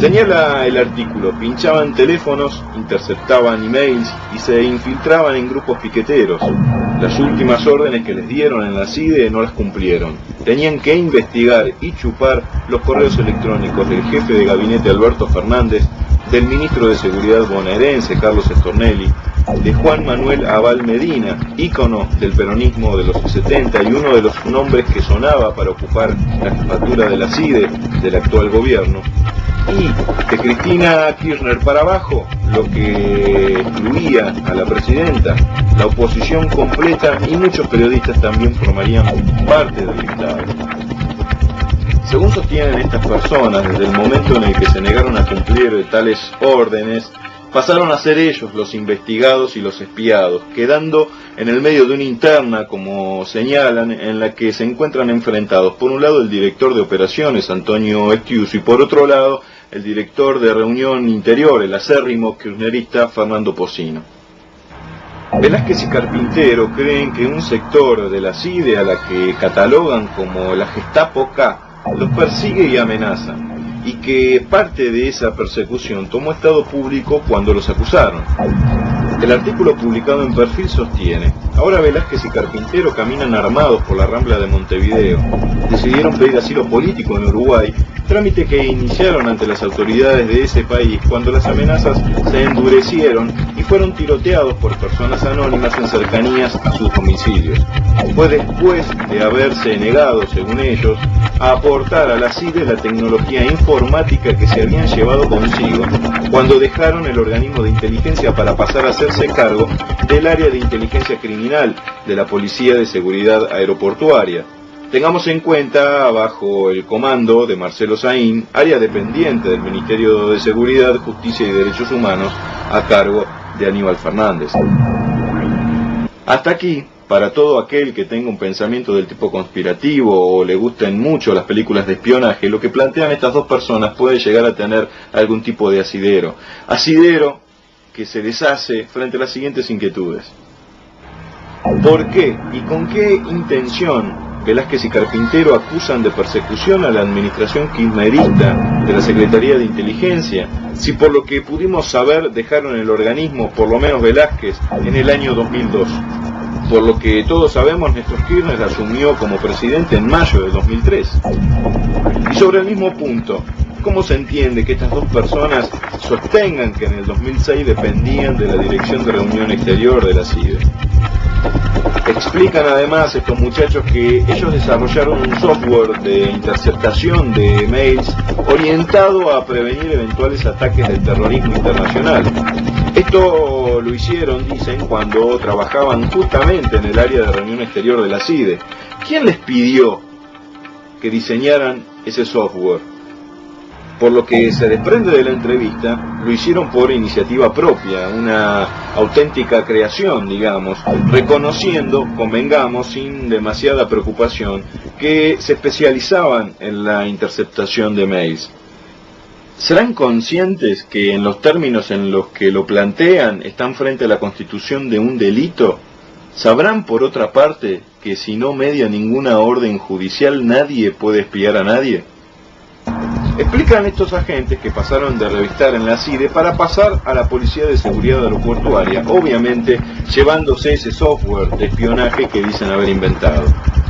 Señala el artículo, pinchaban teléfonos, interceptaban emails y se infiltraban en grupos piqueteros. Las últimas órdenes que les dieron en la CIDE no las cumplieron. Tenían que investigar y chupar los correos electrónicos del jefe de gabinete Alberto Fernández, del ministro de Seguridad bonaerense Carlos Stornelli, de Juan Manuel Abal Medina, ícono del peronismo de los 70 y uno de los nombres que sonaba para ocupar la jefatura de la CIDE del actual gobierno, y de Cristina Kirchner para abajo, lo que excluía a la presidenta, la oposición completa y muchos periodistas también formarían parte del listado. Según sostienen estas personas, desde el momento en el que se negaron a cumplir tales órdenes, pasaron a ser ellos los investigados y los espiados, quedando en el medio de una interna, como señalan, en la que se encuentran enfrentados, por un lado el director de operaciones, Antonio Estiuso, y por otro lado el director de reunión interior, el acérrimo kirchnerista Fernando Pocino. Velázquez y Carpintero creen que un sector de la CIDE, a la que catalogan como la Gestapo K, los persigue y amenaza, y que parte de esa persecución tomó estado público cuando los acusaron. El artículo publicado en Perfil sostiene: ahora Velázquez y Carpintero caminan armados por la Rambla de Montevideo. Decidieron pedir asilo político en Uruguay, trámite que iniciaron ante las autoridades de ese país cuando las amenazas se endurecieron y fueron tiroteados por personas anónimas en cercanías a sus domicilios. Fue después de haberse negado, según ellos, a aportar a la CIDE la tecnología informática que se habían llevado consigo cuando dejaron el organismo de inteligencia para pasar a hacerse cargo del área de inteligencia criminal de la Policía de Seguridad Aeroportuaria. Tengamos en cuenta, bajo el comando de Marcelo Saín, área dependiente del Ministerio de Seguridad, Justicia y Derechos Humanos, a cargo de Aníbal Fernández. Hasta aquí, para todo aquel que tenga un pensamiento del tipo conspirativo o le gusten mucho las películas de espionaje, lo que plantean estas dos personas puede llegar a tener algún tipo de asidero. Asidero que se deshace frente a las siguientes inquietudes. ¿Por qué y con qué intención Velázquez y Carpintero acusan de persecución a la administración kirchnerista de la Secretaría de Inteligencia, si por lo que pudimos saber dejaron el organismo, por lo menos Velázquez, en el año 2002? Por lo que todos sabemos, Néstor Kirchner asumió como presidente en mayo de 2003. Y sobre el mismo punto, ¿cómo se entiende que estas dos personas sostengan que en el 2006 dependían de la Dirección de Reunión Exterior de la CIDE? Explican además estos muchachos que ellos desarrollaron un software de interceptación de mails orientado a prevenir eventuales ataques del terrorismo internacional. Esto lo hicieron, dicen, cuando trabajaban justamente en el área de reunión exterior de la CIDE. ¿Quién les pidió que diseñaran ese software? Por lo que se desprende de la entrevista, lo hicieron por iniciativa propia, una auténtica creación, digamos, reconociendo, convengamos, sin demasiada preocupación, que se especializaban en la interceptación de mails. ¿Serán conscientes que en los términos en los que lo plantean están frente a la constitución de un delito? ¿Sabrán, por otra parte, que si no media ninguna orden judicial nadie puede espiar a nadie? Explican estos agentes que pasaron de revistar en la CIDE para pasar a la Policía de Seguridad Aeroportuaria, obviamente llevándose ese software de espionaje que dicen haber inventado.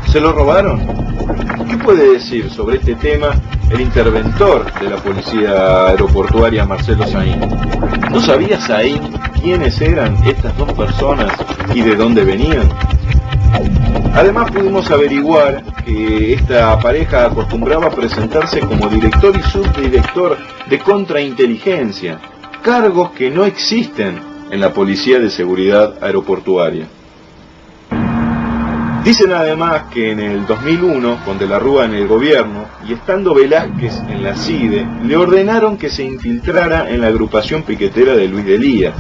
¿Se lo robaron? ¿Qué puede decir sobre este tema el interventor de la Policía Aeroportuaria, Marcelo Saín? ¿No sabía Saín quiénes eran estas dos personas y de dónde venían? Además pudimos averiguar que esta pareja acostumbraba a presentarse como director y subdirector de contrainteligencia, cargos que no existen en la Policía de Seguridad Aeroportuaria. Dicen además que en el 2001, con De la Rúa en el gobierno, y estando Velázquez en la CIDE, le ordenaron que se infiltrara en la agrupación piquetera de Luis Delía.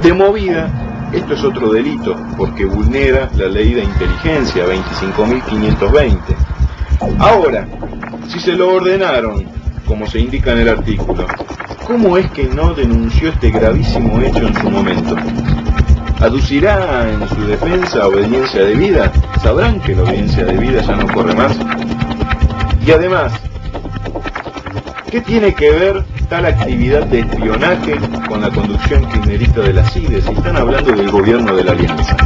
De movida, esto es otro delito, porque vulnera la ley de inteligencia 25.520. Ahora, si se lo ordenaron, como se indica en el artículo, ¿cómo es que no denunció este gravísimo hecho en su momento? ¿Aducirá en su defensa obediencia debida? ¿Sabrán que la obediencia debida ya no corre más? Y además, ¿qué tiene que ver tal actividad de espionaje con la conducción kirchnerista de las CIDES, y están hablando del gobierno de la Alianza.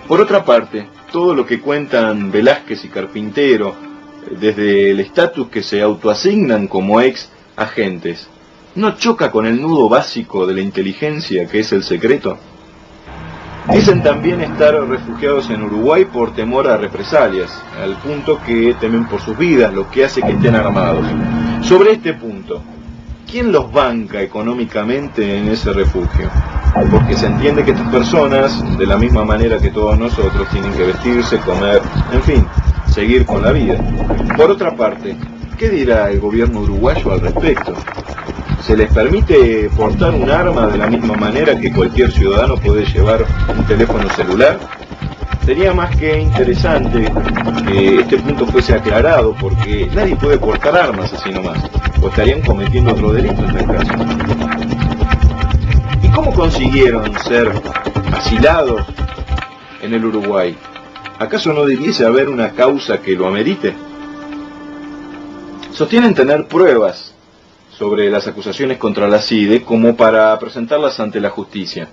Por otra parte, todo lo que cuentan Velázquez y Carpintero, desde el estatus que se autoasignan como ex agentes, ¿no choca con el nudo básico de la inteligencia, que es el secreto? Dicen también estar refugiados en Uruguay por temor a represalias, al punto que temen por sus vidas, lo que hace que estén armados. Sobre este punto, ¿quién los banca económicamente en ese refugio? Porque se entiende que estas personas, de la misma manera que todos nosotros, tienen que vestirse, comer, en fin, seguir con la vida. Por otra parte, ¿qué dirá el gobierno uruguayo al respecto? ¿Se les permite portar un arma de la misma manera que cualquier ciudadano puede llevar un teléfono celular? Sería más que interesante que este punto fuese aclarado, porque nadie puede portar armas así nomás, o estarían cometiendo otro delito en tal caso. ¿Y cómo consiguieron ser asilados en el Uruguay? ¿Acaso no debiese haber una causa que lo amerite? Sostienen tener pruebas sobre las acusaciones contra la CIDE como para presentarlas ante la justicia.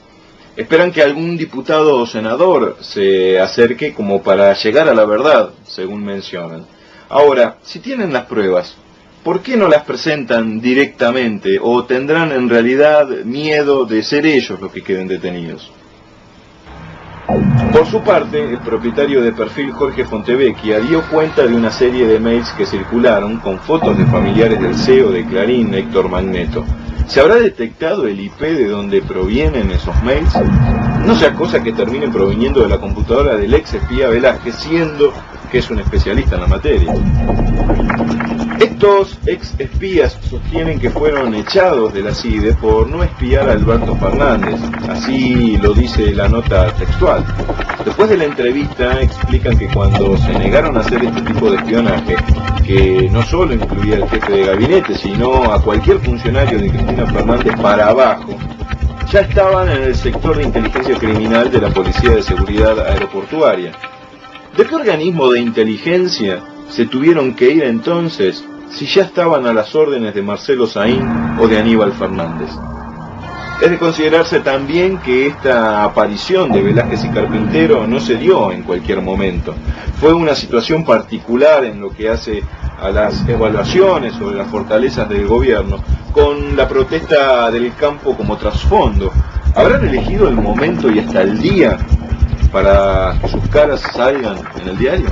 Esperan que algún diputado o senador se acerque como para llegar a la verdad, según mencionan. Ahora, si tienen las pruebas, ¿por qué no las presentan directamente, o tendrán en realidad miedo de ser ellos los que queden detenidos? Por su parte, el propietario de Perfil, Jorge Fontevecchia, dio cuenta de una serie de mails que circularon con fotos de familiares del CEO de Clarín, Héctor Magneto. ¿Se habrá detectado el IP de donde provienen esos mails? No sea cosa que terminen proviniendo de la computadora del ex espía Velázquez, siendo que es un especialista en la materia. Estos ex espías sostienen que fueron echados de la CIDE por no espiar a Alberto Fernández, así lo dice la nota textual. Después de la entrevista explican que cuando se negaron a hacer este tipo de espionaje, que no solo incluía al jefe de gabinete, sino a cualquier funcionario de Cristina Fernández para abajo, ya estaban en el sector de inteligencia criminal de la Policía de Seguridad Aeroportuaria. ¿De qué organismo de inteligencia se tuvieron que ir entonces si ya estaban a las órdenes de Marcelo Saín o de Aníbal Fernández? Es de considerarse también que esta aparición de Velázquez y Carpintero no se dio en cualquier momento. Fue una situación particular en lo que hace a las evaluaciones sobre las fortalezas del gobierno, con la protesta del campo como trasfondo. ¿Habrán elegido el momento y hasta el día para que sus caras salgan en el diario?